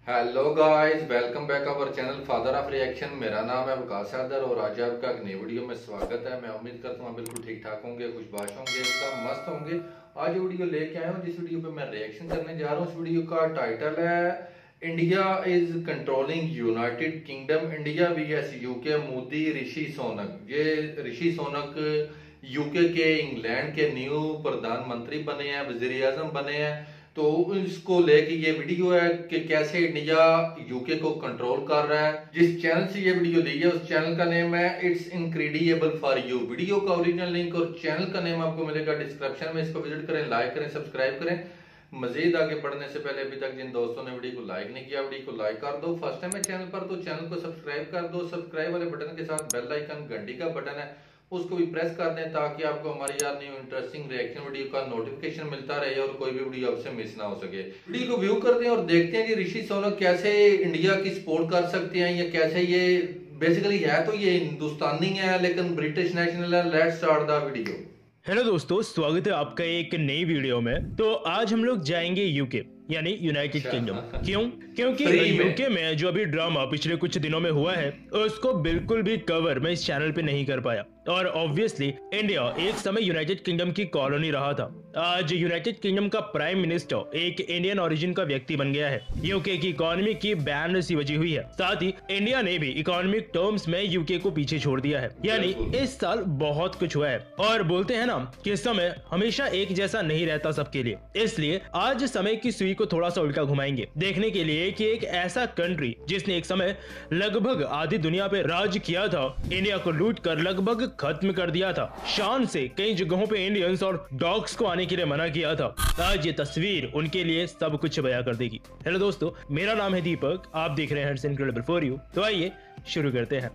Hello guys, welcome back our channel father of reaction. मेरा नाम है वकास सरदार और आज आपका एक नई वीडियो में स्वागत है। मैं उम्मीद करता हूँ बिल्कुल ठीक ठाक होंगे, खुशबाश होंगे, एकदम मस्त होंगे। आज जो वीडियो लेके आया हूँ, जिस वीडियो पे मैं रिएक्शन करने जा रहा हूँ, उस वीडियो का टाइटल है India is controlling United Kingdom, India vs UK, Modi Rishi Sunak. ये ऋषि सोनक यूके के, इंग्लैंड के न्यू प्रधानमंत्री बने हैं, वजीर आजम बने हैं। तो इसको लेके ये वीडियो है कि कैसे इंडिया यूके को कंट्रोल कर रहा है। जिस चैनल से ये वीडियो ली है उस चैनल का नेम है it's incredible for you. Video का ओरिजिनल लिंक और चैनल का नेम आपको मिलेगा डिस्क्रिप्शन में। इसको विजिट करें, लाइक करें, सब्सक्राइब करें। मजीद आगे बढ़ने से पहले अभी तक जिन दोस्तों ने वीडियो को लाइक नहीं किया, वीडियो को लाइक कर दो। फर्स्ट टाइम है चैनल पर तो चैनल को सब्सक्राइब कर दो। सब्सक्राइब वाले बटन के साथ बेल आइकन घंटी का बटन है, उसको भी प्रेस कर दें ताकि आपको हमारी यार न्यू इंटरेस्टिंग रिएक्शन वीडियो का नोटिफिकेशन मिलता रहे और कोई भी वीडियो आपसे मिस ना हो सके। वीडियो को व्यू करते हैं और देखते हैं कि ऋषि सोनक कैसे इंडिया की सपोर्ट कर सकते हैं, या कैसे ये बेसिकली है तो ये हिंदुस्तानी है लेकिन ब्रिटिश नेशनल है। Let's start the video. Hello दोस्तों, स्वागत है आपका एक नई वीडियो में। तो आज हम लोग जाएंगे यूके यानी यूनाइटेड किंगडम। क्यों? क्योंकि यूके में जो अभी ड्रामा पिछले कुछ दिनों में हुआ है उसको बिल्कुल भी कवर मैं इस चैनल पे नहीं कर पाया। और ऑब्वियसली इंडिया एक समय यूनाइटेड किंगडम की कॉलोनी रहा था। आज यूनाइटेड किंगडम का प्राइम मिनिस्टर एक इंडियन ओरिजिन का व्यक्ति बन गया है। यूके की इकोनॉमी की बैंड सी बजी हुई है। साथ ही इंडिया ने भी इकोनॉमिक टर्म्स में यूके को पीछे छोड़ दिया है। यानी इस साल बहुत कुछ हुआ है। और बोलते हैं ना कि समय हमेशा एक जैसा नहीं रहता सबके लिए, इसलिए आज समय की सुई को थोड़ा सा उल्टा घुमाएंगे देखने के लिए कि एक ऐसा कंट्री जिसने एक समय लगभग आधी दुनिया पे राज किया था, इंडिया को लूट कर लगभग खत्म कर दिया था। शान से कई जगहों पे इंडियंस और डॉग्स को आने के लिए मना किया था। आज ये तस्वीर उनके लिए सब कुछ बयां कर देगी। हेलो दोस्तों, मेरा नाम है दीपक, आप देख रहे हैं इट्स इनक्रेडिबल फॉर यू। तो आइए शुरू करते हैं।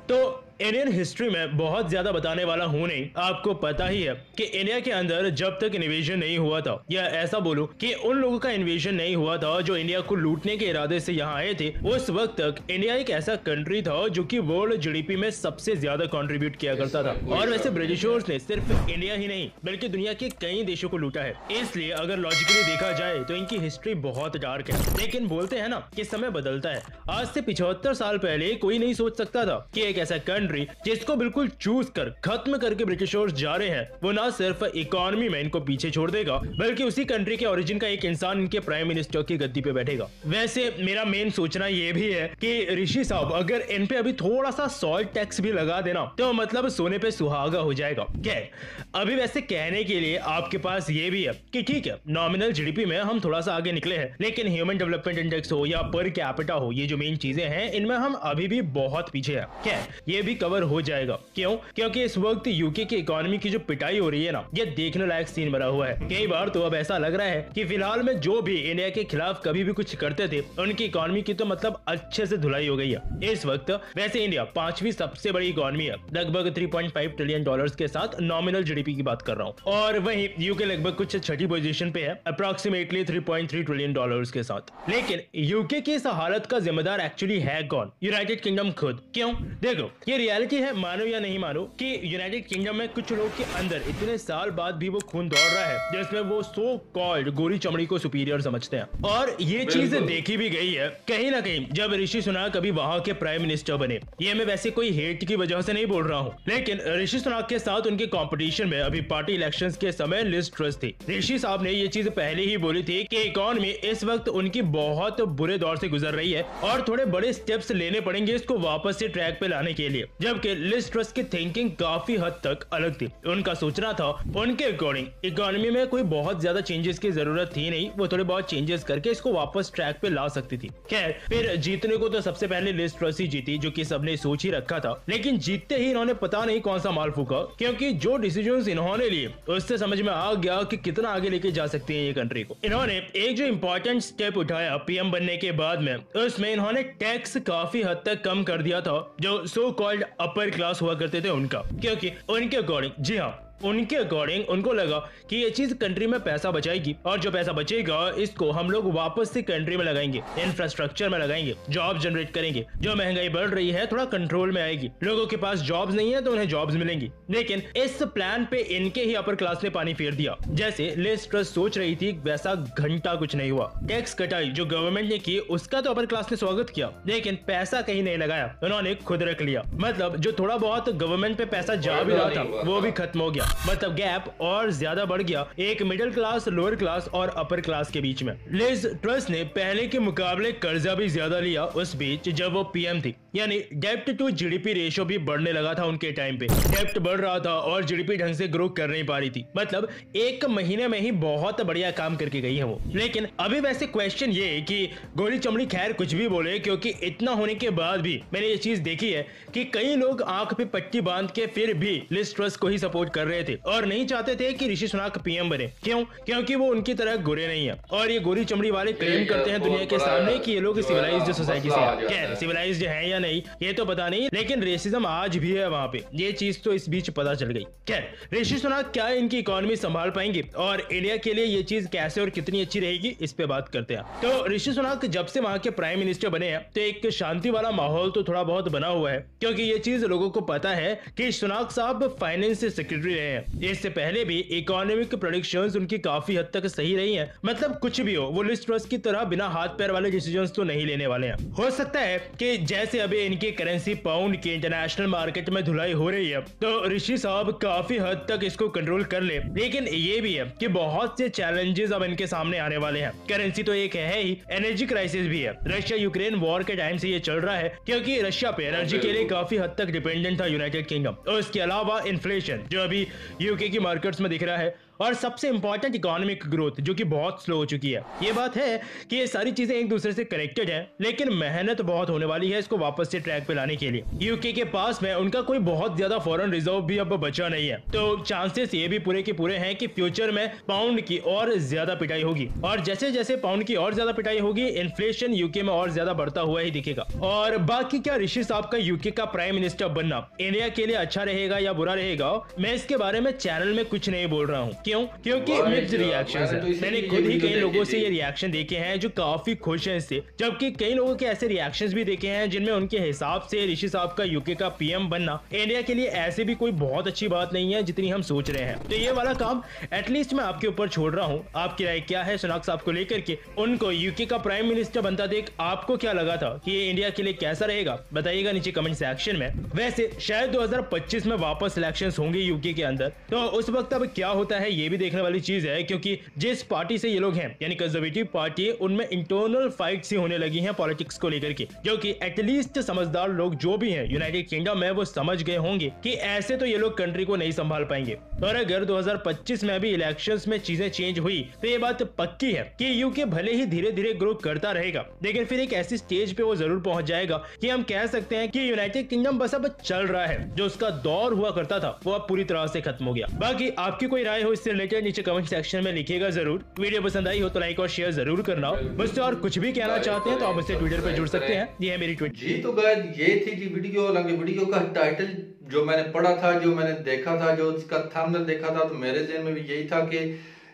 तो इंडियन हिस्ट्री में बहुत ज्यादा बताने वाला हूं नहीं, आपको पता ही है कि इंडिया के अंदर जब तक इन्वेजन नहीं हुआ था, या ऐसा बोलूं कि उन लोगों का इन्वेजन नहीं हुआ था जो इंडिया को लूटने के इरादे से यहाँ आए थे, उस वक्त तक इंडिया एक ऐसा कंट्री था जो कि वर्ल्ड जीडीपी में सबसे ज्यादा कंट्रीब्यूट किया करता था। और वैसे ब्रिटिशर्स ने सिर्फ इंडिया ही नहीं बल्कि दुनिया के कई देशों को लूटा है। इसलिए अगर लॉजिकली देखा जाए तो इनकी हिस्ट्री बहुत डार्क है। लेकिन बोलते हैं ना कि समय बदलता है। आज से 75 साल पहले कोई नहीं सोच सकता था कि एक ऐसा जिसको बिल्कुल चूज कर खत्म करके ब्रिटिशर्स जा रहे हैं, वो ना सिर्फ इकोनॉमी में इनको पीछे छोड़ देगा बल्कि उसी कंट्री के ओरिजिन का एक इंसान इनके प्राइम मिनिस्टर की गद्दी पे बैठेगा। वैसे मेरा मेन सोचना ये भी है कि ऋषि साहब अगर इन पे अभी थोड़ा सा सॉल्ट टैक्स भी लगा देना तो मतलब सोने पे सुहागा हो जाएगा। खैर, अभी वैसे कहने के लिए आपके पास ये भी है कि ठीक है, नॉमिनल जीडीपी में हम थोड़ा सा आगे निकले हैं, लेकिन ह्यूमन डेवलपमेंट इंडेक्स हो या पर कैपिटा हो, ये जो मेन चीजें हैं इनमें हम अभी भी बहुत पीछे हैं। खैर, ये भी कवर हो जाएगा। क्यों? क्योंकि इस वक्त यूके की इकोनॉमी की जो पिटाई हो रही है ना, ये देखने लायक सीन बना हुआ है। कई बार तो अब ऐसा लग रहा है कि फिलहाल में जो भी इंडिया के खिलाफ कभी भी कुछ करते थे उनकी इकोनॉमी की तो मतलब अच्छे से धुलाई हो गई है इस वक्त। वैसे इंडिया 5वीं सबसे बड़ी इकोनॉमी है, लगभग 3.5 ट्रिलियन डॉलर्स के साथ नॉमिनल जीडीपी की बात कर रहा हूँ। और वहीं यूके लगभग कुछ छठी पोजीशन पे है, अप्रोक्सीमेटली 3.3 ट्रिलियन डॉलर्स के साथ। लेकिन यूके की इस हालत का जिम्मेदार एक्चुअली है कौन? यूनाइटेड किंगडम खुद। क्यों? देखो, ये रियलिटी है, मानो या नहीं मानो, कि यूनाइटेड किंगडम में कुछ लोग के अंदर इतने साल बाद भी वो खून दौड़ रहा है जिसमें वो सो कॉल्ड गोरी चमड़ी को सुपीरियर समझते हैं। और ये चीज देखी भी गई है कहीं ना कहीं जब ऋषि सुनाक अभी वहां के प्राइम मिनिस्टर बने। ये मैं वैसे कोई हेट की वजह से नहीं बोल रहा हूँ, लेकिन ऋषि सुनाक के साथ उनके कॉम्पिटिशन में अभी पार्टी इलेक्शंस के समय लिज ट्रस थी। ऋषि साहब ने ये चीज पहले ही बोली थी कि इकोनॉमी इस वक्त उनकी बहुत बुरे दौर से गुजर रही है और थोड़े बड़े स्टेप्स लेने पड़ेंगे इसको वापस से ट्रैक पे लाने के लिए। जबकि लिज ट्रस की थिंकिंग काफी हद तक अलग थी। उनका सोचना था उनके अकॉर्डिंग इकोनॉमी में कोई बहुत ज्यादा चेंजेस की जरूरत थी नहीं, वो थोड़े बहुत चेंजेस करके इसको वापस ट्रैक पे ला सकती थी। खैर, फिर जीतने को तो सबसे पहले लिज ट्रस ही जीती, जो कि सबने सोच ही रखा था। लेकिन जीतते ही इन्होंने पता नहीं कौन सा माल फूका, क्योंकि जो डिसीजंस इन्होंने लिए उससे समझ में आ गया कि कितना आगे लेके जा सकते हैं ये कंट्री को। इन्होंने एक जो इंपॉर्टेंट स्टेप उठाया पीएम बनने के बाद में, उसमें इन्होंने टैक्स काफी हद तक कम कर दिया था जो सो कॉल्ड अपर क्लास हुआ करते थे उनका, क्योंकि उनके अकॉर्डिंग, जी हाँ, उनके अकॉर्डिंग उनको लगा कि ये चीज कंट्री में पैसा बचाएगी और जो पैसा बचेगा इसको हम लोग वापस से कंट्री में लगाएंगे, इंफ्रास्ट्रक्चर में लगाएंगे, जॉब जनरेट करेंगे, जो महंगाई बढ़ रही है थोड़ा कंट्रोल में आएगी, लोगों के पास जॉब्स नहीं है तो उन्हें जॉब्स मिलेंगी। लेकिन इस प्लान पे इनके ही अपर क्लास ने पानी फेर दिया। जैसे लिज ट्रस सोच रही थी वैसा घंटा कुछ नहीं हुआ। टैक्स कटाई जो गवर्नमेंट ने की उसका तो अपर क्लास ने स्वागत किया, लेकिन पैसा कहीं नहीं लगाया, उन्होंने खुद रख लिया। मतलब जो थोड़ा बहुत गवर्नमेंट पे पैसा जा भी रहा था वो भी खत्म हो गया। मतलब गैप और ज्यादा बढ़ गया एक मिडिल क्लास, लोअर क्लास और अपर क्लास के बीच में। लिज ट्रस ने पहले के मुकाबले कर्जा भी ज्यादा लिया उस बीच जब वो पीएम थी, यानी डेप्ट टू जीडीपी रेशियो भी बढ़ने लगा था उनके टाइम पे। डेप्ट बढ़ रहा था और जीडीपी ढंग से ग्रो कर नहीं पा रही थी। मतलब एक महीने में ही बहुत बढ़िया काम करके गई है वो। लेकिन अभी वैसे क्वेश्चन ये है कि गोली चमड़ी खैर कुछ भी बोले, क्योंकि इतना होने के बाद भी मैंने ये चीज देखी है कि कई लोग आंख पे पट्टी बांध के फिर भी लिज ट्रस को ही सपोर्ट कर रहे थे और नहीं चाहते थे कि ऋषि सुनक पीएम बने। क्यों? क्योंकि वो उनकी तरह गोरे नहीं है। और ये गोरी चमड़ी वाले क्लेम करते हैं दुनिया के सामने कि ये लोग सिविलाइज्ड सोसाइटी से हैं। खैर सिविलाइज्ड हैं या नहीं ये तो पता नहीं, लेकिन रेसिज्म आज भी है वहाँ पे, ये चीज तो इस बीच पता चल गई। खैर ऋषि सुनक क्या इनकी इकोनॉमी संभाल पाएंगे और इंडिया के लिए ये चीज कैसे और कितनी अच्छी रहेगी इस पे बात करते हैं। तो ऋषि सुनक जब से वहाँ के प्राइम मिनिस्टर बने हैं तो एक शांति वाला माहौल तो थोड़ा बहुत बना हुआ है, क्योंकि ये चीज लोगों को पता है कि सुनक साहब फाइनेंस सेक्रेटरी रहे हैं। इससे पहले भी इकोनॉमिक प्रेडिक्शंस उनकी काफी हद तक सही रही हैं। मतलब कुछ भी हो वो लिज ट्रस की तरह बिना हाथ पैर वाले डिसीजंस तो नहीं लेने वाले हैं। हो सकता है कि जैसे अभी इनकी करेंसी पाउंड की इंटरनेशनल मार्केट में धुलाई हो रही है तो ऋषि साहब काफी हद तक इसको कंट्रोल कर ले, लेकिन ये भी है कि बहुत से चैलेंजेस अब इनके सामने आने वाले हैं। करेंसी तो एक है ही, एनर्जी क्राइसिस भी है। रशिया यूक्रेन वॉर के टाइम से ये चल रहा है, क्योंकि रशिया पे एनर्जी के लिए काफी हद तक डिपेंडेंट था यूनाइटेड किंगडम। और इसके अलावा इन्फ्लेशन जो अभी यूके की मार्केट्स में दिख रहा है, और सबसे इंपॉर्टेंट इकोनॉमिक ग्रोथ जो कि बहुत स्लो हो चुकी है। ये बात है कि ये सारी चीजें एक दूसरे से कनेक्टेड हैं, लेकिन मेहनत बहुत होने वाली है इसको वापस से ट्रैक पे लाने के लिए। यूके के पास में उनका कोई बहुत ज्यादा फॉरेन रिजर्व भी अब बचा नहीं है, तो चांसेस ये भी पूरे के पूरे हैं कि फ्यूचर में पाउंड की और ज्यादा पिटाई होगी। और जैसे जैसे पाउंड की और ज्यादा पिटाई होगी इन्फ्लेशन यूके में और ज्यादा बढ़ता हुआ ही दिखेगा। और बाकी क्या ऋषि साहब का यूके का प्राइम मिनिस्टर बनना इंडिया के लिए अच्छा रहेगा या बुरा रहेगा, मैं इसके बारे में चैनल में कुछ नहीं बोल रहा हूँ। क्यों? क्योंकि मिक्स्ड रिएक्शंस है। मैंने खुद ही कई लोगों से ये रिएक्शन देखे हैं जो काफी खुश हैं इससे, जबकि कई लोगों के ऐसे रिएक्शंस भी देखे हैं जिनमें उनके हिसाब से ऋषि साहब का यूके का पीएम बनना इंडिया के लिए ऐसे भी कोई बहुत अच्छी बात नहीं है जितनी हम सोच रहे हैं। तो ये वाला काम एटलीस्ट मैं आपके ऊपर छोड़ रहा हूँ। आपकी राय क्या है सुनक साहब को लेकर के? उनको यूके का प्राइम मिनिस्टर बनता देख आपको क्या लगा था कि ये इंडिया के लिए कैसा रहेगा? बताइएगा नीचे कमेंट सेक्शन में। वैसे शायद 2025 में वापस इलेक्शंस होंगे यूके के अंदर, तो उस वक्त अब क्या होता है ये भी देखने वाली चीज है, क्योंकि जिस पार्टी से ये लोग हैं यानी कंजर्वेटिव पार्टी, उनमें इंटरनल फाइट्स ही होने लगी हैं पॉलिटिक्स को लेकर के, जो कि एटलीस्ट समझदार लोग जो भी हैं यूनाइटेड किंगडम में वो समझ गए होंगे कि ऐसे तो ये लोग कंट्री को नहीं संभाल पाएंगे। और अगर 2025 में भी इलेक्शंस में चीजें चेंज हुई तो ये बात पक्की है कि यूके भले ही धीरे धीरे ग्रो करता रहेगा, लेकिन फिर एक ऐसी स्टेज पे वो जरूर पहुंच जाएगा कि हम कह सकते हैं कि यूनाइटेड किंगडम बस अब चल रहा है, जो उसका दौर हुआ करता था वो अब पूरी तरह से खत्म हो गया। बाकी आपकी कोई राय हो इससे रिलेटेड नीचे कमेंट सेक्शन में लिखिएगा जरूर। वीडियो पसंद आई हो तो लाइक और शेयर जरूर करना। मुझसे और कुछ भी कहना चाहते हैं तो आप मुझसे ट्विटर पर जुड़ सकते हैं, ये है मेरी ट्वीट। जी तो गाइस ये थी जी वीडियो। हालांकि वीडियो का टाइटल जो मैंने पढ़ा था, जो मैंने देखा था, जो इसका थंबनेल देखा था, तो मेरे ज़हन में भी यही था कि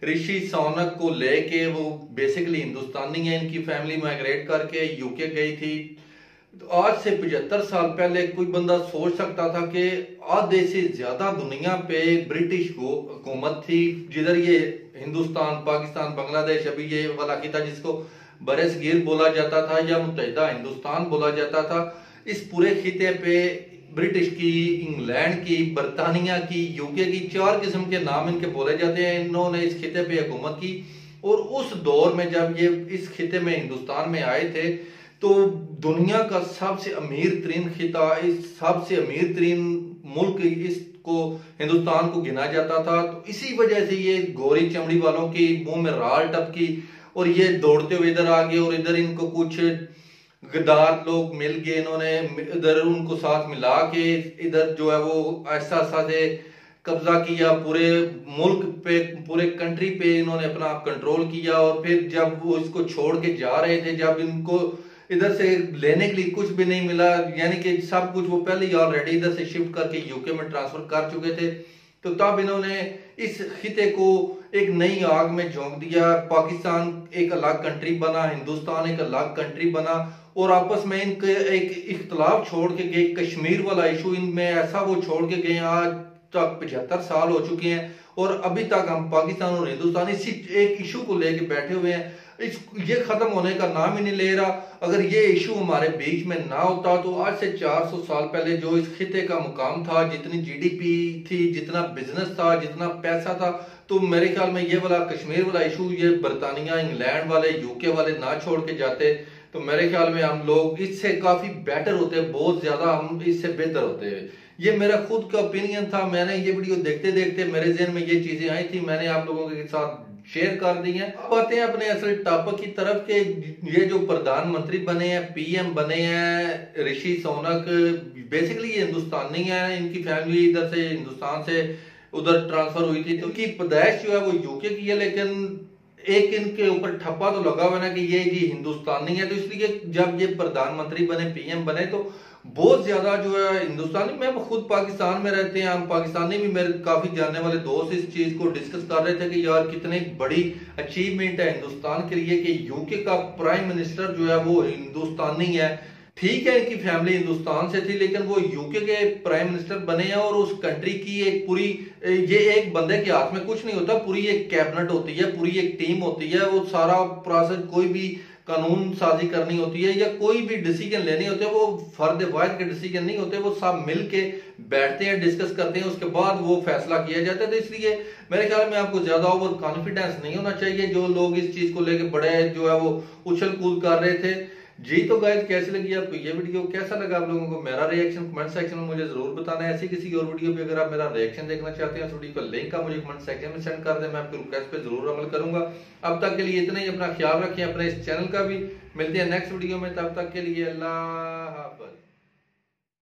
ऋषि सुनक को लेके वो बेसिकली हिंदुस्तानी है, इनकी फैमिली माइग्रेट करके यूके गई थी। तो आज से 75 साल पहले कोई बंदा सोच सकता था कि आधे से ज्यादा दुनिया पे ब्रिटिश हुकूमत थी, जिधर ये हिंदुस्तान, पाकिस्तान, बांग्लादेश, अभी ये वाला खिता जिसको बरसगीर बोला जाता था या मुत्तहिदा हिंदुस्तान बोला जाता था, इस पूरे खिते पे ब्रिटिश की, इंग्लैंड की, बरतानिया की, यूके की, 4 किस्म के नाम इनके बोले जाते हैं। इन्होंने इस खिते पे हुकूमत की और उस दौर में जब ये इस खिते में हिंदुस्तान में आए थे तो दुनिया का सबसे अमीर तरीन खिता, इस सबसे अमीर तरीन मुल्क इसको हिंदुस्तान को गिना जाता था। तो इसी वजह से ये गोरी चमड़ी वालों की मुंह में राल टपकी और ये दौड़ते हुए इधर आ गए और इधर इनको कुछ गद्दार लोग मिल गए, इन्होंने इधर उनको साथ मिला के इधर जो है वो ऐसा से कब्जा किया पूरे मुल्क पे, पूरे कंट्री पे इन्होंने अपना कंट्रोल किया। और फिर जब वो इसको छोड़ के जा रहे थे, जब इनको इधर से लेने के लिए कुछ भी नहीं मिला, यानी कि सब कुछ वो पहले ही ऑलरेडी इधर से शिफ्ट करके यूके में ट्रांसफर कर चुके थे, तो तब इन्होंने इस खिते को एक नई आग में झोंक दिया। पाकिस्तान एक अलग कंट्री बना, हिंदुस्तान एक अलग कंट्री बना, और आपस में इनके एक इख्तलाफ छोड़ के गए। कश्मीर वाला इशू इनमें ऐसा वो छोड़ के गए। आज तक 75 साल हो चुके हैं और अभी तक हम पाकिस्तान और हिंदुस्तान इसी एक इशू को लेके बैठे हुए हैं। ये खत्म होने का नाम ही नहीं ले रहा। अगर ये इशू हमारे बीच में ना होता तो आज से 400 साल पहले जो इस खिते का मुकाम था, जितनी जीडीपी थी, जितना बिजनेस था, जितना पैसा था, तो मेरे ख्याल में ये वाला कश्मीर वाला इशू ये बरतानिया, इंग्लैंड वाले, यूके वाले ना छोड़ के जाते तो मेरे ख्याल में हम लोग इससे काफी बेटर होते, बहुत ज्यादा हम इससे बेहतर होते। ये मेरा खुद का ओपिनियन था। मैंने ये वीडियो देखते देखते मेरे जहन में ये चीजें आई थी, मैंने आप लोगों के साथ शेयर कर दी हैं। अब आते हैं अपने असल टॉपिक की तरफ के ये जो प्रधानमंत्री बने हैं, पीएम बने हैं ऋषि सुनक, बेसिकली ये हिंदुस्तानी है। इनकी फैमिली इधर से हिंदुस्तान से उधर ट्रांसफर हुई थी, तो इनकी पैदाइश जो है वो यूके की है, लेकिन एक इनके ऊपर ठप्पा तो लगा हुआ ना कि ये जी हिंदुस्तानी है। तो इसलिए जब ये प्रधानमंत्री बने, पीएम बने, तो बहुत ज्यादा जो है हिंदुस्तानी, मैं खुद पाकिस्तान में रहते हैं, हम पाकिस्तानी भी मेरे काफी जानने वाले दोस्त इस चीज को डिस्कस कर रहे थे कि यार कितनी बड़ी अचीवमेंट है हिंदुस्तान के लिए कि यूके का प्राइम मिनिस्टर जो है वो हिंदुस्तानी है। ठीक है इनकी फैमिली हिंदुस्तान से थी, लेकिन वो यूके के प्राइम मिनिस्टर बने हैं और उस कंट्री की एक पूरी, ये एक बंदे के हाथ में कुछ नहीं होता, पूरी एक कैबिनेट होती है, पूरी एक टीम होती है। वो सारा प्रोसेस, कोई भी कानून साजी करनी होती है या कोई भी डिसीजन लेने होते हैं, वो फर्द वाहिद के डिसीजन नहीं होते, वो सब मिल के बैठते हैं, डिस्कस करते हैं, उसके बाद वो फैसला किया जाता है। तो इसलिए मेरे ख्याल में आपको ज्यादा ओवर कॉन्फिडेंस नहीं होना चाहिए। जो लोग इस चीज को लेके बड़े जो है वो उछल कूद कर रहे थे जी। तो गाइस कैसी लगी आपको ये वीडियो, कैसा लगा आप लोगों को मेरा रिएक्शन, कमेंट सेक्शन में मुझे जरूर बताना है। ऐसी किसी और वीडियो पे अगर आप मेरा रिएक्शन देखना चाहते हैं, इस वीडियो का लिंक आप मुझे कमेंट सेक्शन में सेंड कर दें, मैं आपकी रिक्वेस्ट पे जरूर अमल करूंगा। अब तक के लिए इतना ही, अपना ख्याल रखें, अपने इस चैनल का भी। मिलते हैं नेक्स्ट वीडियो में, तब तक के लिए अल्लाह हाफ़िज़।